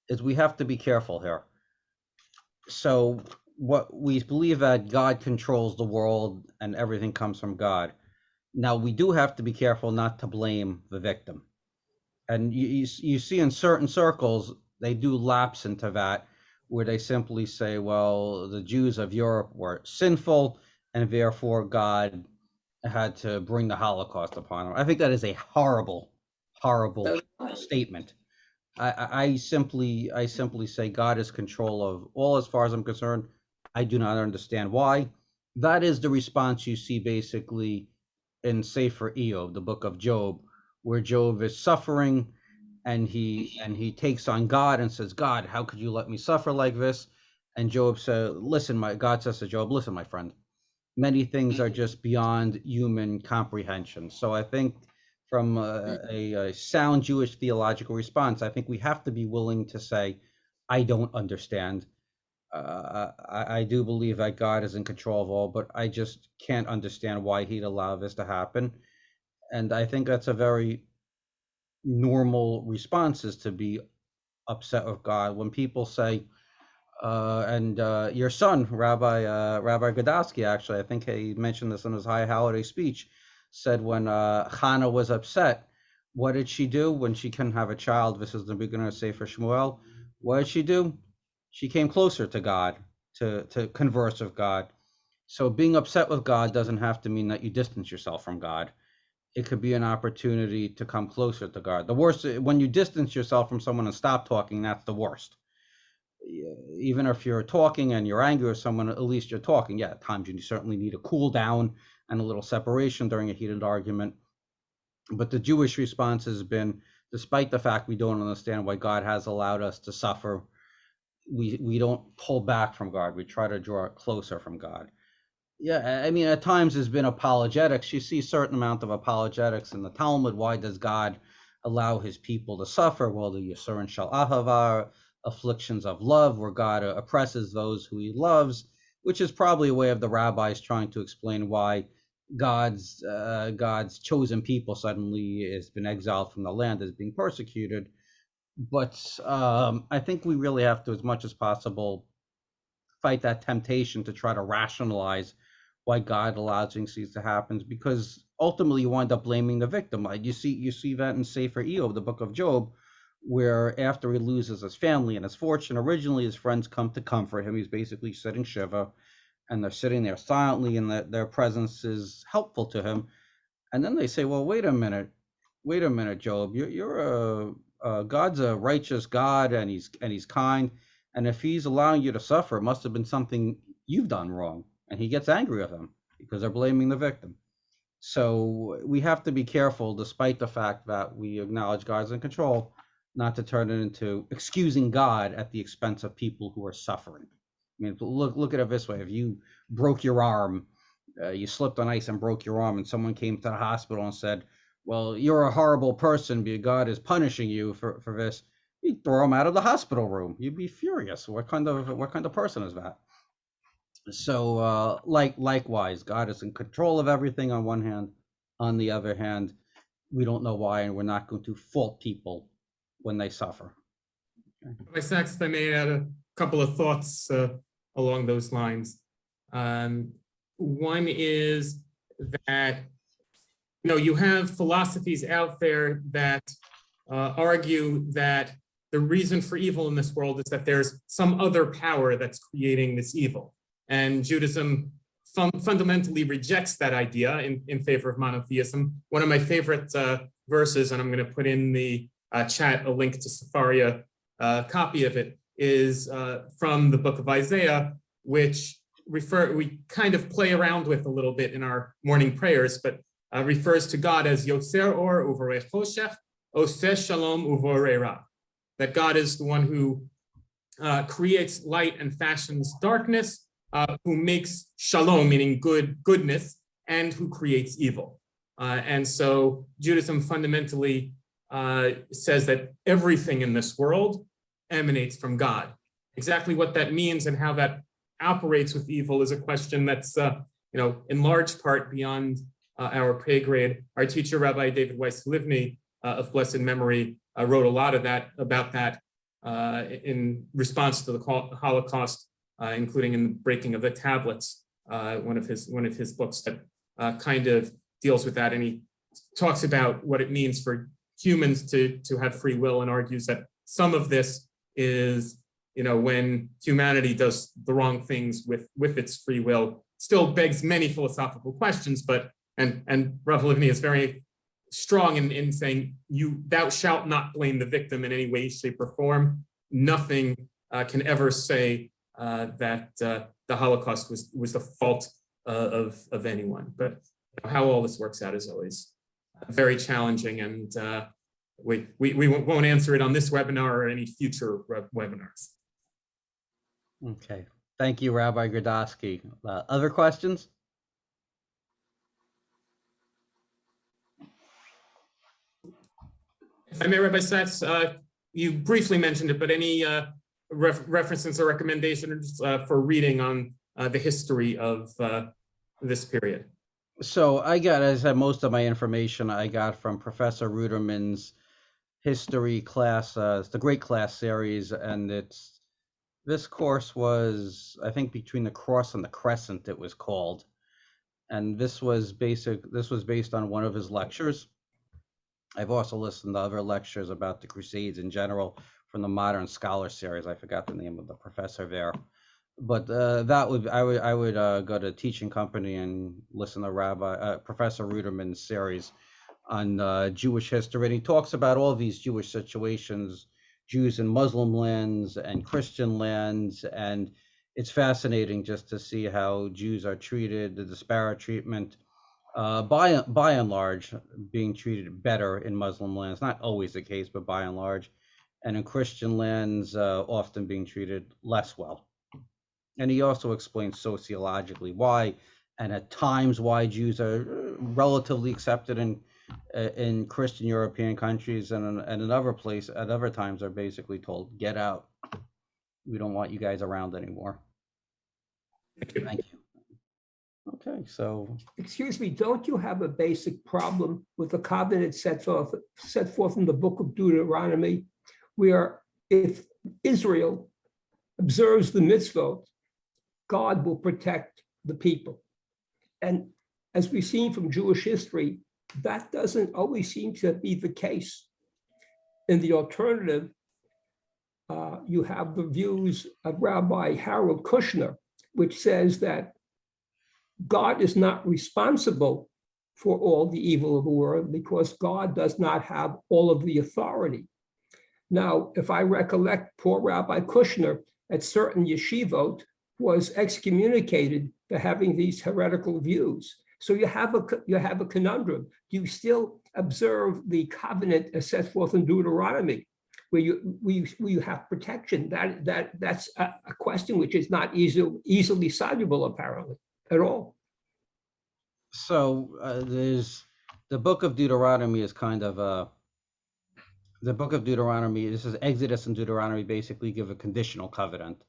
Is we have to be careful here. So what we believe that God controls the world and everything comes from God. Now we do have to be careful not to blame the victim. And you see in certain circles, they do lapse into that, where they simply say, well, the Jews of Europe were sinful, and therefore God had to bring the Holocaust upon them. I think that is a horrible, horrible statement. I simply say God is control of all as far as I'm concerned. I do not understand why. That is the response you see basically in Sefer Eov, the book of Job, where Job is suffering, and he takes on God and says, God, how could you let me suffer like this? And Job said, God says to Job, listen, my friend, many things are just beyond human comprehension. So I think from a sound Jewish theological response, I think we have to be willing to say, I don't understand. I do believe that God is in control of all, but I just can't understand why he'd allow this to happen. And I think that's a very normal response, is to be upset with God. When people say, and your son, Rabbi Gadowski, actually, I think he mentioned this in his high holiday speech, said when Hannah was upset, what did she do when she couldn't have a child? This is the beginning of Sefer Shmuel. What did she do? She came closer to God, to converse with God. So being upset with God doesn't have to mean that you distance yourself from God. It could be an opportunity to come closer to God. The worst, when you distance yourself from someone and stop talking, that's the worst. Even if you're talking and you're angry with someone, at least you're talking. Yeah, at times you certainly need a cool down and a little separation during a heated argument. But the Jewish response has been, despite the fact we don't understand why God has allowed us to suffer, we don't pull back from God. We try to draw closer from God. Yeah, I mean, at times there's been apologetics. You see a certain amount of apologetics in the Talmud. Why does God allow his people to suffer? Well, the Yisurin Shel Ahava, afflictions of love, where God oppresses those who he loves, which is probably a way of the rabbis trying to explain why God's chosen people suddenly has been exiled from the land, is being persecuted. But I think we really have to, as much as possible, fight that temptation to try to rationalize why God allows things to happen, because ultimately you wind up blaming the victim. You see that in Sefer Eov, the book of Job, where after he loses his family and his fortune, originally his friends come to comfort him. He's basically sitting shiva, and they're sitting there silently, and their presence is helpful to him. And then they say, well, wait a minute, Job, you're God's a righteous God, and he's kind. And if he's allowing you to suffer, it must have been something you've done wrong. And he gets angry with them because they're blaming the victim. So we have to be careful, despite the fact that we acknowledge God's in control, not to turn it into excusing God at the expense of people who are suffering. I mean, look at it this way. If you broke your arm, you slipped on ice and broke your arm, and someone came to the hospital and said, well, you're a horrible person because God is punishing you for this, you'd throw him out of the hospital room. You'd be furious. What kind of person is that? So likewise, God is in control of everything on one hand. On the other hand, we don't know why, and we're not going to fault people when they suffer. Rabbi Sachs, if I may add a couple of thoughts along those lines. One is that you have philosophies out there that argue that the reason for evil in this world is that there's some other power that's creating this evil. And Judaism fundamentally rejects that idea in favor of monotheism. One of my favorite verses, and I'm going to put in the chat a link to Sefaria copy of it, is from the book of Isaiah, which we kind of play around with a little bit in our morning prayers, but refers to God as Yotzer Or Uvorei Choshech, Oseh Shalom Uvorei Ra. That God is the one who creates light and fashions darkness, who makes shalom, meaning goodness, and who creates evil. And so Judaism fundamentally says that everything in this world emanates from God. Exactly what that means and how that operates with evil is a question that's, in large part beyond our pay grade. Our teacher, Rabbi David Weiss-Livni, of blessed memory, wrote a lot of that about that in response to the Holocaust, including in the breaking of the tablets, one of his books that kind of deals with that, and he talks about what it means for humans to have free will, and argues that some of this is, when humanity does the wrong things with its free will, still begs many philosophical questions, but and Rav Livni is very strong in saying, thou shalt not blame the victim in any way, shape, or form. Nothing can ever say that the Holocaust was the fault of anyone. But how all this works out is always very challenging, and we won't answer it on this webinar or any future webinars. Okay, thank you, Rabbi Grodowski. Other questions? If I may, Rabbi Sachs, you briefly mentioned it, but any references or recommendations for reading on the history of this period? So I got, as I said, most of my information I got from Professor Ruderman's history class. It's the Great Class series, and this course was, I think, between the Cross and the Crescent, it was called. And this was based on one of his lectures. I've also listened to other lectures about the Crusades in general from the Modern Scholar series. I forgot the name of the professor there. But I would go to Teaching Company and listen to Professor Ruderman's series on Jewish history. And he talks about all these Jewish situations, Jews in Muslim lands and Christian lands. And it's fascinating just to see how Jews are treated, the disparate treatment, by and large, being treated better in Muslim lands. Not always the case, but by and large. And in Christian lands, often being treated less well. And he also explains sociologically why, and at times why Jews are relatively accepted in Christian European countries, and in other times are basically told, get out. We don't want you guys around anymore. Thank you. Okay, so. Excuse me, don't you have a basic problem with the covenant set forth in the book of Deuteronomy, where if Israel observes the mitzvot, God will protect the people? And as we've seen from Jewish history, that doesn't always seem to be the case. In the alternative, you have the views of Rabbi Harold Kushner, which says that God is not responsible for all the evil of the world because God does not have all of the authority. Now, if I recollect, poor Rabbi Kushner at certain yeshivot was excommunicated for having these heretical views. So you have a conundrum. Do you still observe the covenant as set forth in Deuteronomy, where you have protection? That's a question which is not easily soluble, apparently, at all. So there's the book of Deuteronomy is kind of the book of Deuteronomy. This is Exodus and Deuteronomy basically give a conditional covenant,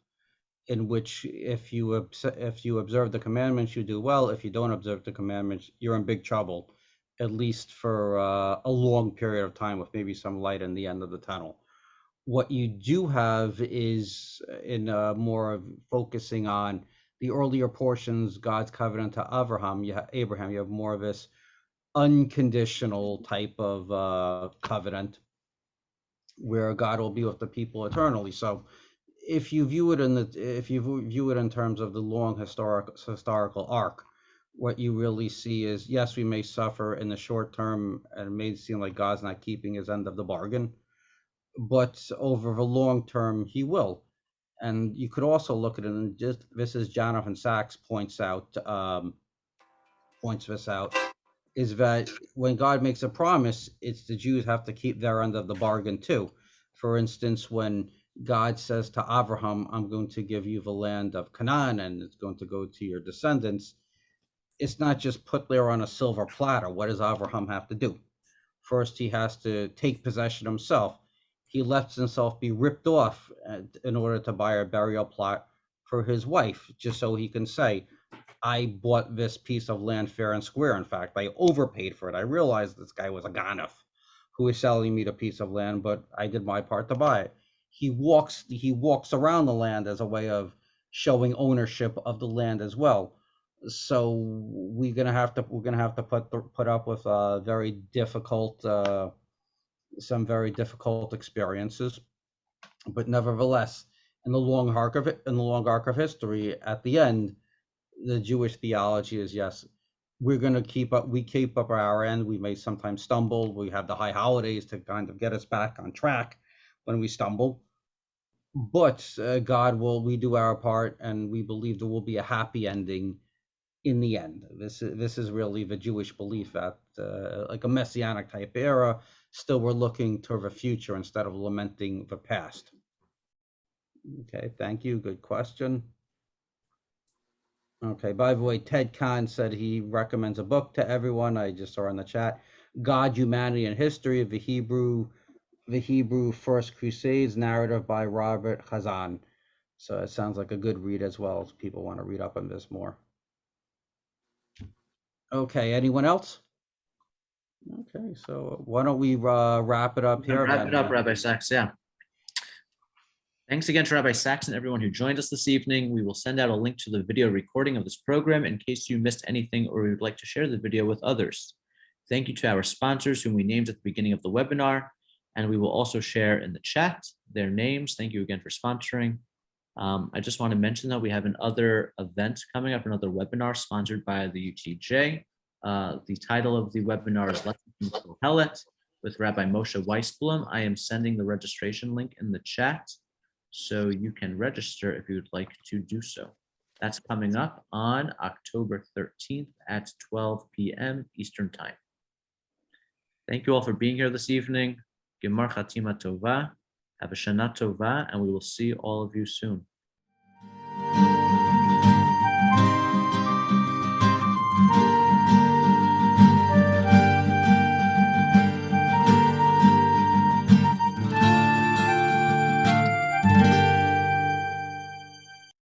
in which if you observe the commandments, you do well. If you don't observe the commandments, you're in big trouble, at least for a long period of time, with maybe some light in the end of the tunnel. What you do have is in more of focusing on the earlier portions, God's covenant to Abraham. You have more of this unconditional type of covenant where God will be with the people eternally. So if you view it in terms of the long historical arc, what you really see is, yes, we may suffer in the short term, and it may seem like God's not keeping his end of the bargain, but over the long term, he will. And you could also look at it, and just this is Jonathan Sachs points this out, is that when God makes a promise, it's the Jews have to keep their end of the bargain too. For instance, when God says to Abraham, I'm going to give you the land of Canaan and it's going to go to your descendants, it's not just put there on a silver platter. What does Abraham have to do? First, he has to take possession himself. He lets himself be ripped off in order to buy a burial plot for his wife, just so he can say, I bought this piece of land fair and square. In fact, I overpaid for it. I realized this guy was a ganef who was selling me the piece of land, but I did my part to buy it. He walks around the land as a way of showing ownership of the land as well. So we're gonna have to put up with some very difficult experiences, but nevertheless, in the long arc of history, at the end, the Jewish theology is, yes, we're going to keep up our end. We may sometimes stumble. We have the high holidays to kind of get us back on track when we stumble, but we do our part, and we believe there will be a happy ending in the end. This is really the Jewish belief that like a messianic type era, still we're looking to the future instead of lamenting the past. Okay, thank you. Good question. Okay, by the way, Ted Kahn said he recommends a book to everyone. I just saw in the chat, God, Humanity, and History of the Hebrew the Hebrew First Crusades, narrative by Robert Chazan. So it sounds like a good read as well, if people want to read up on this more. Okay, anyone else? Okay, so why don't we wrap it up here? Wrap it up, Rabbi Sachs. Yeah. Thanks again to Rabbi Sachs and everyone who joined us this evening. We will send out a link to the video recording of this program in case you missed anything or would like to share the video with others. Thank you to our sponsors whom we named at the beginning of the webinar, and we will also share in the chat their names. Thank you again for sponsoring. I just want to mention that we have another event coming up, another webinar sponsored by the UTJ. The title of the webinar is Lessons from Kohelet with Rabbi Moshe Weisblum. I am sending the registration link in the chat, so you can register if you would like to do so. That's coming up on October 13th at 12 p.m. Eastern Time. Thank you all for being here this evening. Gemar Chatima Tova. Have a Shana Tova, and we will see all of you soon.